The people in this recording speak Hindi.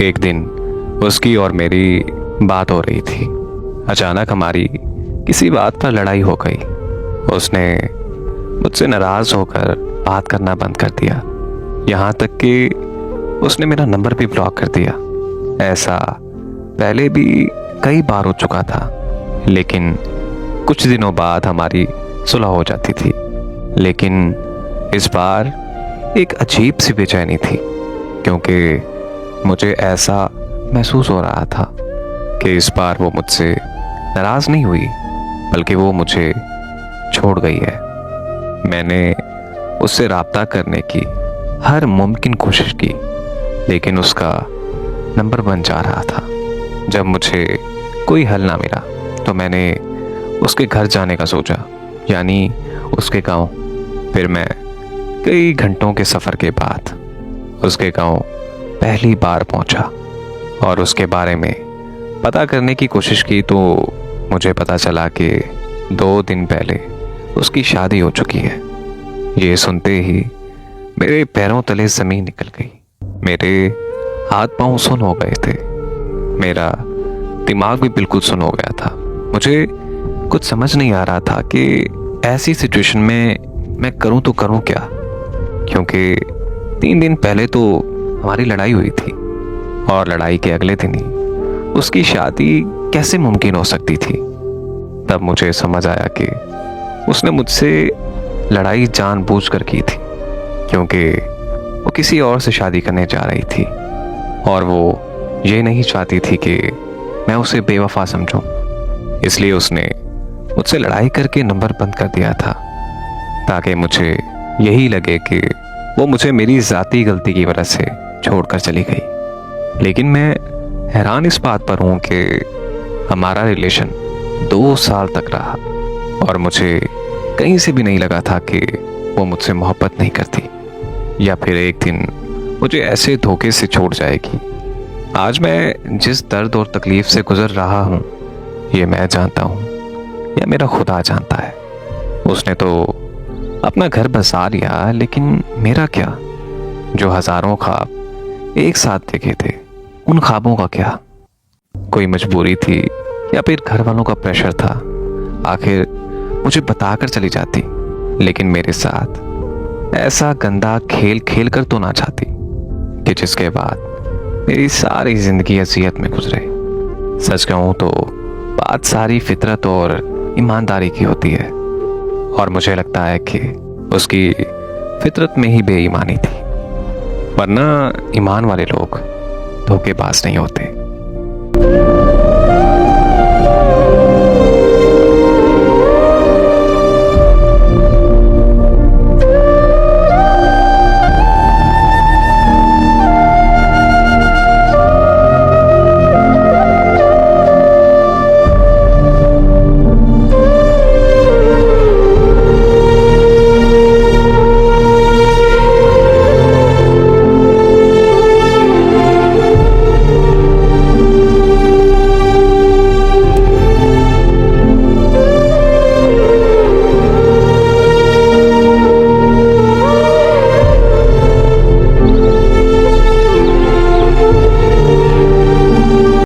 एक दिन उसकी और मेरी बात हो रही थी। अचानक हमारी किसी बात पर लड़ाई हो गई। उसने मुझसे नाराज होकर बात करना बंद कर दिया। यहाँ तक कि उसने मेरा नंबर भी ब्लॉक कर दिया। ऐसा पहले भी कई बार हो चुका था, लेकिन कुछ दिनों बाद हमारी सुलह हो जाती थी। लेकिन इस बार एक अजीब सी बेचैनी थी, क्योंकि मुझे ऐसा महसूस हो रहा था कि इस बार वो मुझसे नाराज नहीं हुई, बल्कि वो मुझे छोड़ गई है। मैंने उससे राब्ता करने की हर मुमकिन कोशिश की, लेकिन उसका नंबर बंद जा रहा था। जब मुझे कोई हल ना मिला तो मैंने उसके घर जाने का सोचा, यानी उसके गांव। फिर मैं कई घंटों के सफ़र के बाद उसके गांव पहली बार पहुंचा और उसके बारे में पता करने की कोशिश की तो मुझे पता चला कि 2 दिन पहले उसकी शादी हो चुकी है। ये सुनते ही मेरे पैरों तले ज़मीन निकल गई। मेरे हाथ पांव सुन हो गए थे। मेरा दिमाग भी बिल्कुल सुन हो गया था। मुझे कुछ समझ नहीं आ रहा था कि ऐसी सिचुएशन में मैं करूं तो करूं क्या, क्योंकि 3 दिन पहले तो हमारी लड़ाई हुई थी और लड़ाई के अगले दिन ही उसकी शादी कैसे मुमकिन हो सकती थी। तब मुझे समझ आया कि उसने मुझसे लड़ाई जानबूझकर की थी, क्योंकि वो किसी और से शादी करने जा रही थी और वो ये नहीं चाहती थी कि मैं उसे बेवफा समझूं। इसलिए उसने मुझसे लड़ाई करके नंबर बंद कर दिया था, ताकि मुझे यही लगे कि वो मुझे मेरी ज़ाती गलती की वजह से छोड़कर चली गई। लेकिन मैं हैरान इस बात पर हूँ कि हमारा रिलेशन 2 साल तक रहा और मुझे कहीं से भी नहीं लगा था कि वो मुझसे मोहब्बत नहीं करती या फिर एक दिन मुझे ऐसे धोखे से छोड़ जाएगी। आज मैं जिस दर्द और तकलीफ से गुजर रहा हूँ, ये मैं जानता हूँ या मेरा खुदा जानता है। उसने तो अपना घर बसा लिया, लेकिन मेरा क्या? जो हजारों ख्वाब एक साथ देखे थे, उन ख्वाबों का क्या? कोई मजबूरी थी या फिर घर वालों का प्रेशर था? आखिर मुझे बताकर चली जाती, लेकिन मेरे साथ ऐसा गंदा खेल खेल कर तो ना चाहती कि जिसके बाद मेरी सारी जिंदगी अजियत में गुजरे। सच कहूँ तो बात सारी फितरत और ईमानदारी की होती है, और मुझे लगता है कि उसकी फितरत में ही बेईमानी थी, वरना ईमान वाले लोग धोखेबाज नहीं होते।